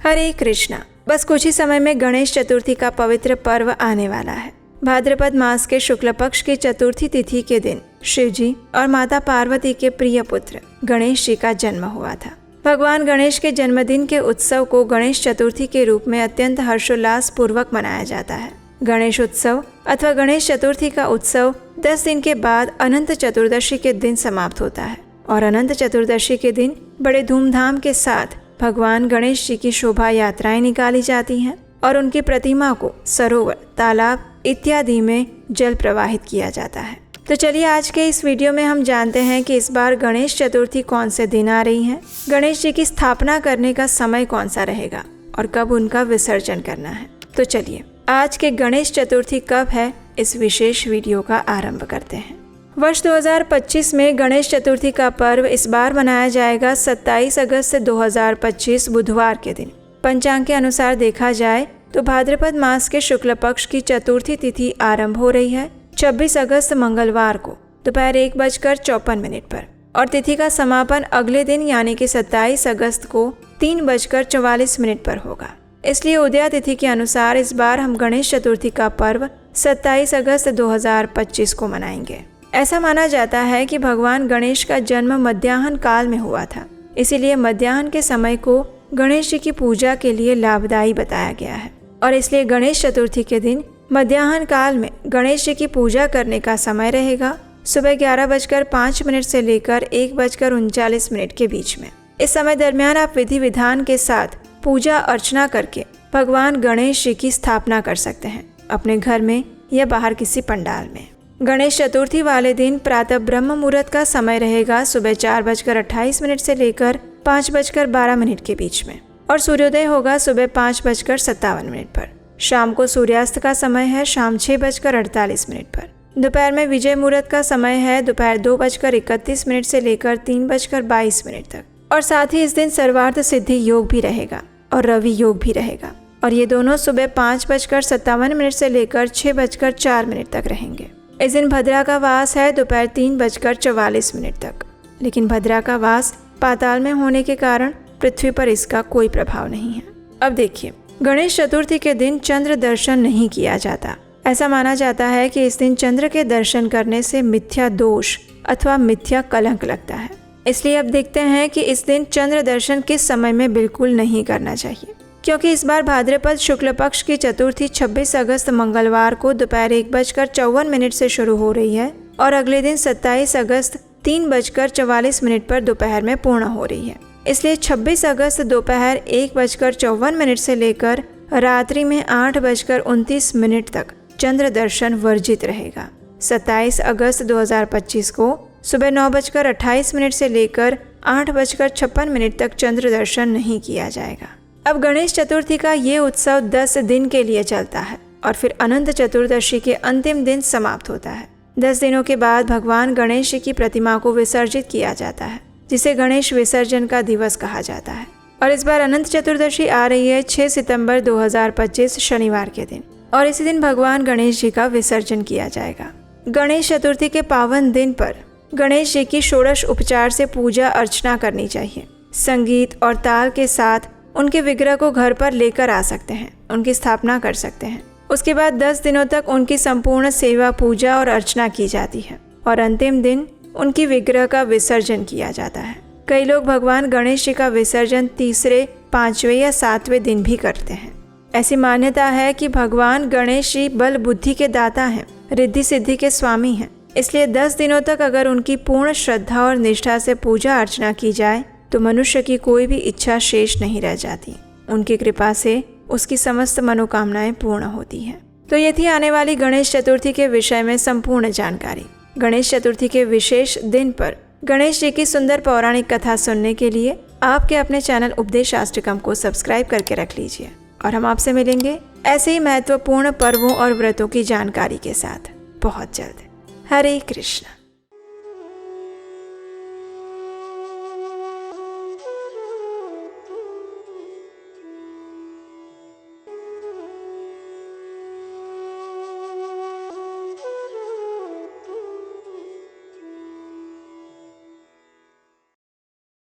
हरे कृष्णा। बस कुछ ही समय में गणेश चतुर्थी का पवित्र पर्व आने वाला है। भाद्रपद मास के शुक्ल पक्ष की चतुर्थी तिथि के दिन शिव जी और माता पार्वती के प्रिय पुत्र गणेश जी का जन्म हुआ था। भगवान गणेश के जन्मदिन के उत्सव को गणेश चतुर्थी के रूप में अत्यंत हर्षोल्लास पूर्वक मनाया जाता है। गणेश उत्सव अथवा गणेश चतुर्थी का उत्सव 10 दिन के बाद अनंत चतुर्दशी के दिन समाप्त होता है और अनंत चतुर्दशी के दिन बड़े धूमधाम के साथ भगवान गणेश जी की शोभा यात्राएं निकाली जाती हैं और उनकी प्रतिमा को सरोवर, तालाब इत्यादि में जल प्रवाहित किया जाता है। तो चलिए आज के इस वीडियो में हम जानते हैं कि इस बार गणेश चतुर्थी कौन से दिन आ रही है, गणेश जी की स्थापना करने का समय कौन सा रहेगा और कब उनका विसर्जन करना है। तो चलिए आज के गणेश चतुर्थी कब है, इस विशेष वीडियो का आरंभ करते हैं। वर्ष 2025 में गणेश चतुर्थी का पर्व इस बार मनाया जाएगा 27 अगस्त 2025 बुधवार के दिन। पंचांग के अनुसार देखा जाए तो भाद्रपद मास के शुक्ल पक्ष की चतुर्थी तिथि आरंभ हो रही है 26 अगस्त मंगलवार को दोपहर 1:54 पर और तिथि का समापन अगले दिन यानी कि 27 अगस्त को 3:44 पर होगा। इसलिए उदया तिथि के अनुसार इस बार हम गणेश चतुर्थी का पर्व 27 अगस्त 2025 को मनाएंगे। ऐसा माना जाता है कि भगवान गणेश का जन्म मध्याह्न काल में हुआ था, इसीलिए मध्याह्न के समय को गणेश जी की पूजा के लिए लाभदायी बताया गया है और इसलिए गणेश चतुर्थी के दिन मध्याह्न काल में गणेश जी की पूजा करने का समय रहेगा सुबह 11:05 से लेकर 1:39 के बीच में। इस समय दरमियान आप विधि विधान के साथ पूजा अर्चना करके भगवान गणेश जी की स्थापना कर सकते हैं, अपने घर में या बाहर किसी पंडाल में। गणेश चतुर्थी वाले दिन प्रातः ब्रह्म मुहूर्त का समय रहेगा सुबह 4:28 से लेकर 5:12 के बीच में और सूर्योदय होगा सुबह 5:57 पर। शाम को सूर्यास्त का समय है शाम 6:48 पर। दोपहर में विजय मुहूर्त का समय है दोपहर 2:31 से लेकर 3:22 तक और साथ ही इस दिन सर्वार्थ सिद्धि योग भी रहेगा और रवि योग भी रहेगा और ये दोनों सुबह 5:57 से लेकर 6:04 तक रहेंगे। इस दिन भद्रा का वास है दोपहर 3:44 तक, लेकिन भद्रा का वास पाताल में होने के कारण पृथ्वी पर इसका कोई प्रभाव नहीं है। अब देखिए, गणेश चतुर्थी के दिन चंद्र दर्शन नहीं किया जाता। ऐसा माना जाता है कि इस दिन चंद्र के दर्शन करने से मिथ्या दोष अथवा मिथ्या कलंक लगता है। इसलिए अब देखते हैं कि इस दिन चंद्र दर्शन किस समय में बिल्कुल नहीं करना चाहिए, क्योंकि इस बार भाद्रपद शुक्ल पक्ष की चतुर्थी 26 अगस्त मंगलवार को दोपहर 1:54 से शुरू हो रही है और अगले दिन 27 अगस्त 3:44 पर दोपहर में पूर्ण हो रही है। इसलिए 26 अगस्त दोपहर 1:54 से लेकर रात्रि में 8:29 तक चंद्र दर्शन वर्जित रहेगा। 27 अगस्त 2025 को सुबह 9:28 से लेकर 8:56 तक चंद्र दर्शन नहीं किया जाएगा। अब गणेश चतुर्थी का ये उत्सव 10 दिन के लिए चलता है और फिर अनंत चतुर्दशी के अंतिम दिन समाप्त होता है। 10 दिनों के बाद भगवान गणेश जी की प्रतिमा को विसर्जित किया जाता है, जिसे गणेश विसर्जन का दिवस कहा जाता है। और इस बार अनंत चतुर्दशी आ रही है 6 सितंबर 2025 शनिवार के दिन और इसी दिन भगवान गणेश जी का विसर्जन किया जाएगा। गणेश चतुर्थी के पावन दिन पर गणेश जी की षोडश उपचार से पूजा अर्चना करनी चाहिए। संगीत और ताल के साथ उनके विग्रह को घर पर लेकर आ सकते हैं, उनकी स्थापना कर सकते हैं। उसके बाद 10 दिनों तक उनकी संपूर्ण सेवा, पूजा और अर्चना की जाती है और अंतिम दिन उनकी विग्रह का विसर्जन किया जाता है। कई लोग भगवान गणेश जी का विसर्जन तीसरे, 5वें या 7वें दिन भी करते हैं। ऐसी मान्यता है कि भगवान गणेश जी बल बुद्धि के दाता हैं, रिद्धि सिद्धि के स्वामी हैं। इसलिए 10 दिनों तक अगर उनकी पूर्ण श्रद्धा और निष्ठा से पूजा अर्चना की जाए तो मनुष्य की कोई भी इच्छा शेष नहीं रह जाती। उनकी कृपा से उसकी समस्त मनोकामनाएं पूर्ण होती हैं। तो ये थी आने वाली गणेश चतुर्थी के विषय में संपूर्ण जानकारी। गणेश चतुर्थी के विशेष दिन पर गणेश जी की सुंदर पौराणिक कथा सुनने के लिए आपके अपने चैनल उपदेशाष्टकम को सब्सक्राइब करके रख लीजिए और हम आपसे मिलेंगे ऐसे ही महत्वपूर्ण पर्वों और व्रतों की जानकारी के साथ बहुत जल्द। हरे कृष्ण।